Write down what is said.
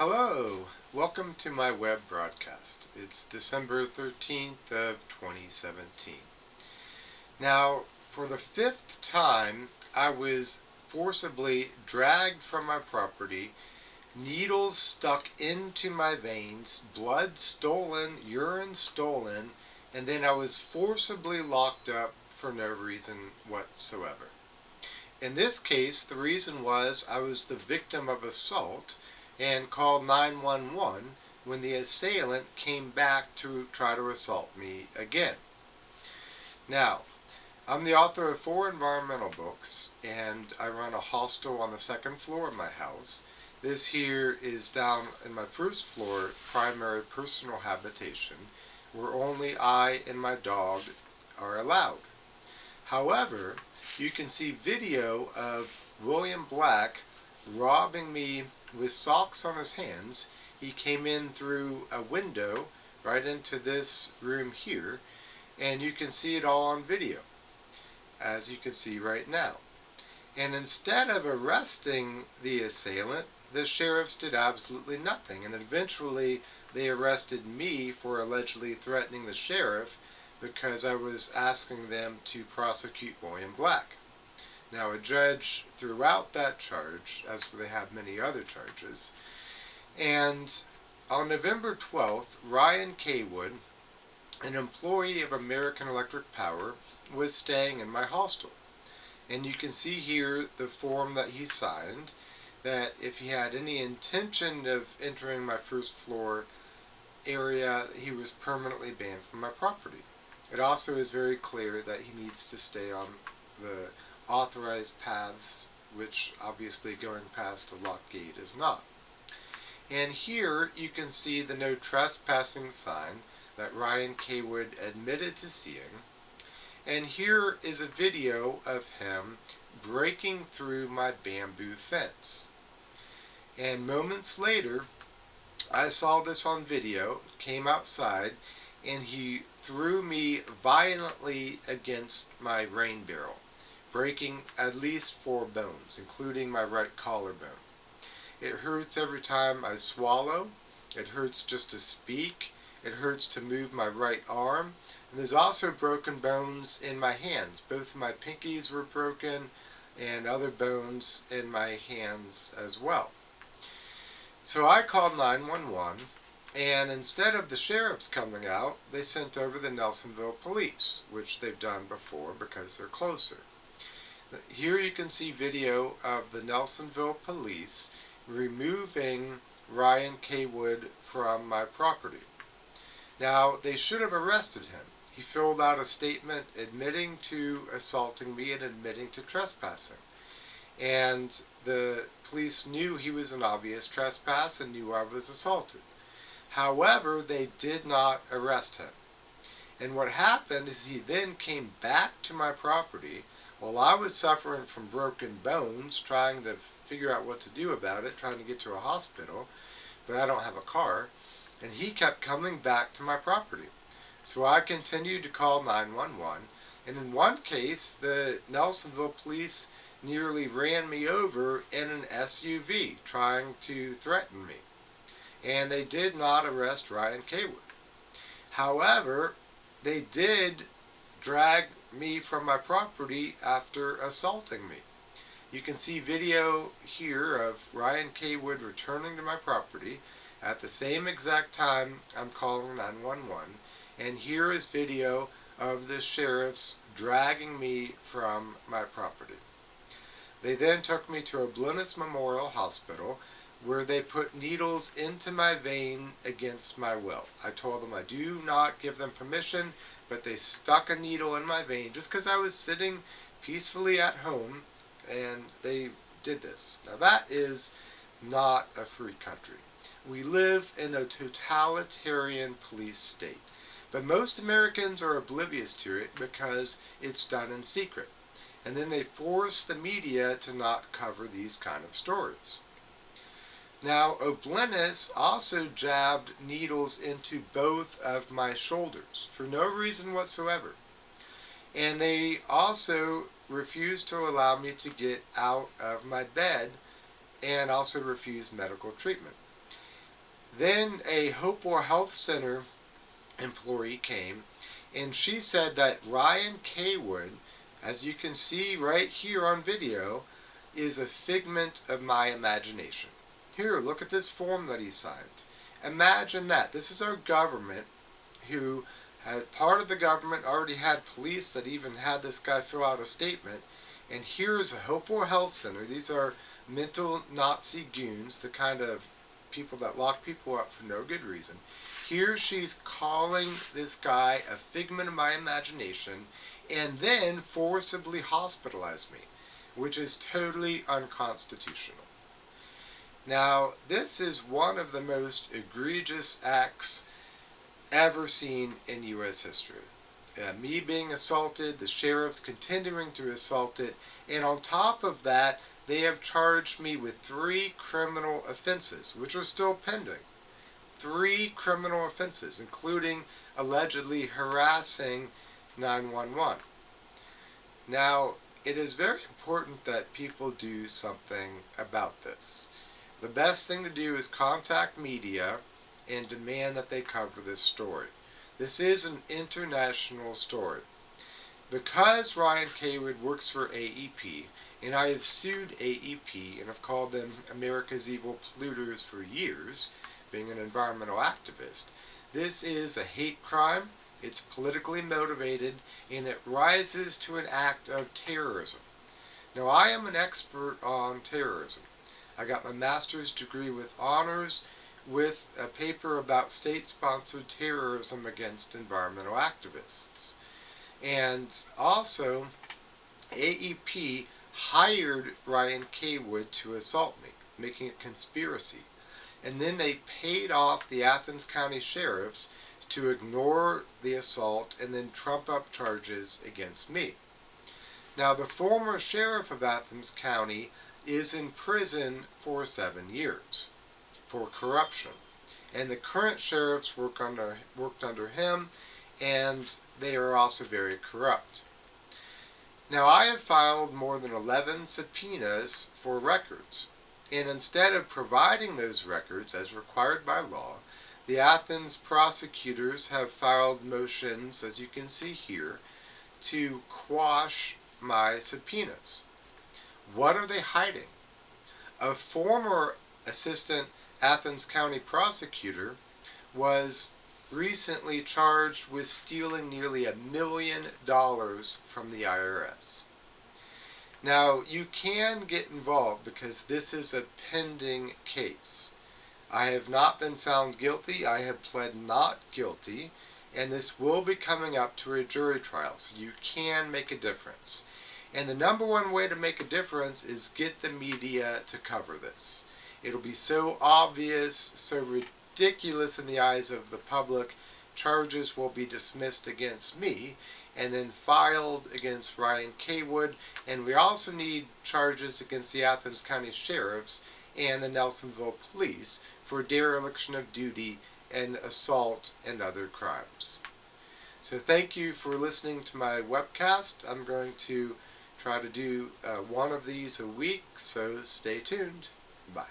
Hello, welcome to my web broadcast. It's December 13th of 2017. Now, for the fifth time, I was forcibly dragged from my property, needles stuck into my veins, blood stolen, urine stolen, and then I was forcibly locked up for no reason whatsoever. In this case, the reason was I was the victim of assault and called 911 when the assailant came back to try to assault me again. Now, I'm the author of 4 environmental books, and I run a hostel on the second floor of my house. This here is down in my first floor primary personal habitation, where only I and my dog are allowed. However, you can see video of William Black robbing me with socks on his hands. He came in through a window right into this room here, and you can see it all on video, as you can see right now. And instead of arresting the assailant, the sheriffs did absolutely nothing, and eventually they arrested me for allegedly threatening the sheriff because I was asking them to prosecute William Black. Now, a judge threw out that charge, as they have many other charges, and on November 12th, Ryan Caywood, an employee of American Electric Power, was staying in my hostel. And you can see here the form that he signed, that if he had any intention of entering my first floor area, he was permanently banned from my property. It also is very clear that he needs to stay on the authorized paths, which obviously going past a locked gate is not. And here you can see the no trespassing sign that Ryan Caywood admitted to seeing. And here is a video of him breaking through my bamboo fence. And moments later, I saw this on video, came outside, and he threw me violently against my rain barrel, breaking at least 4 bones, including my right collarbone. It hurts every time I swallow. It hurts just to speak. It hurts to move my right arm. And there's also broken bones in my hands. Both of my pinkies were broken and other bones in my hands as well. So I called 911, and instead of the sheriffs coming out, they sent over the Nelsonville police, which they've done before because they're closer. Here you can see video of the Nelsonville police removing Ryan Caywood from my property. Now, they should have arrested him. He filled out a statement admitting to assaulting me and admitting to trespassing. And the police knew he was an obvious trespass and knew I was assaulted. However, they did not arrest him. And what happened is he then came back to my property while I was suffering from broken bones, trying to figure out what to do about it, trying to get to a hospital, but I don't have a car, and he kept coming back to my property. So I continued to call 911, and in one case, the Nelsonville police nearly ran me over in an SUV, trying to threaten me. And they did not arrest Ryan Caywood. However, they did drag me from my property after assaulting me. You can see video here of Ryan Caywood returning to my property at the same exact time I'm calling 911, and here is video of the sheriffs dragging me from my property. They then took me to a Blennis Memorial Hospital, where they put needles into my vein against my will. I told them I do not give them permission, but they stuck a needle in my vein just because I was sitting peacefully at home, and they did this. Now that is not a free country. We live in a totalitarian police state, but most Americans are oblivious to it because it's done in secret. And then they force the media to not cover these kind of stories. Now, Blennis also jabbed needles into both of my shoulders for no reason whatsoever. And they also refused to allow me to get out of my bed and also refused medical treatment. Then a Hopewell Health Center employee came, and she said that Ryan Caywood, as you can see right here on video, is a figment of my imagination. Here, look at this form that he signed. Imagine that. This is our government, who had part of the government already had police that even had this guy fill out a statement. And here's a Hopewell Health Center. These are mental Nazi goons, the kind of people that lock people up for no good reason. Here she's calling this guy a figment of my imagination and then forcibly hospitalized me, which is totally unconstitutional. Now, this is one of the most egregious acts ever seen in U.S. history. Me being assaulted, the sheriffs continuing to assault it, and on top of that, they have charged me with 3 criminal offenses, which are still pending. 3 criminal offenses, including allegedly harassing 911. Now, it is very important that people do something about this. The best thing to do is contact media and demand that they cover this story. This is an international story. Because Ryan Caywood works for AEP, and I have sued AEP and have called them America's evil polluters for years, being an environmental activist, this is a hate crime, it's politically motivated, and it rises to an act of terrorism. Now, I am an expert on terrorism. I got my master's degree with honors with a paper about state-sponsored terrorism against environmental activists. And also, AEP hired Ryan Caywood to assault me, making a conspiracy. And then they paid off the Athens County sheriffs to ignore the assault and then trump up charges against me. Now, the former sheriff of Athens County is in prison for 7 years for corruption. And the current sheriffs worked under him, and they are also very corrupt. Now, I have filed more than 11 subpoenas for records, and instead of providing those records as required by law, the Athens prosecutors have filed motions, as you can see here, to quash my subpoenas. What are they hiding? A former assistant Athens County prosecutor was recently charged with stealing nearly $1 million from the IRS. Now, you can get involved because this is a pending case. I have not been found guilty. I have pled not guilty, and this will be coming up to a jury trial, so you can make a difference. And the number one way to make a difference is get the media to cover this. It'll be so obvious, so ridiculous in the eyes of the public, charges will be dismissed against me and then filed against Ryan Caywood, and we also need charges against the Athens County sheriffs and the Nelsonville police for dereliction of duty and assault and other crimes. So thank you for listening to my webcast. I'm going to try to do one of these a week, so stay tuned. Bye.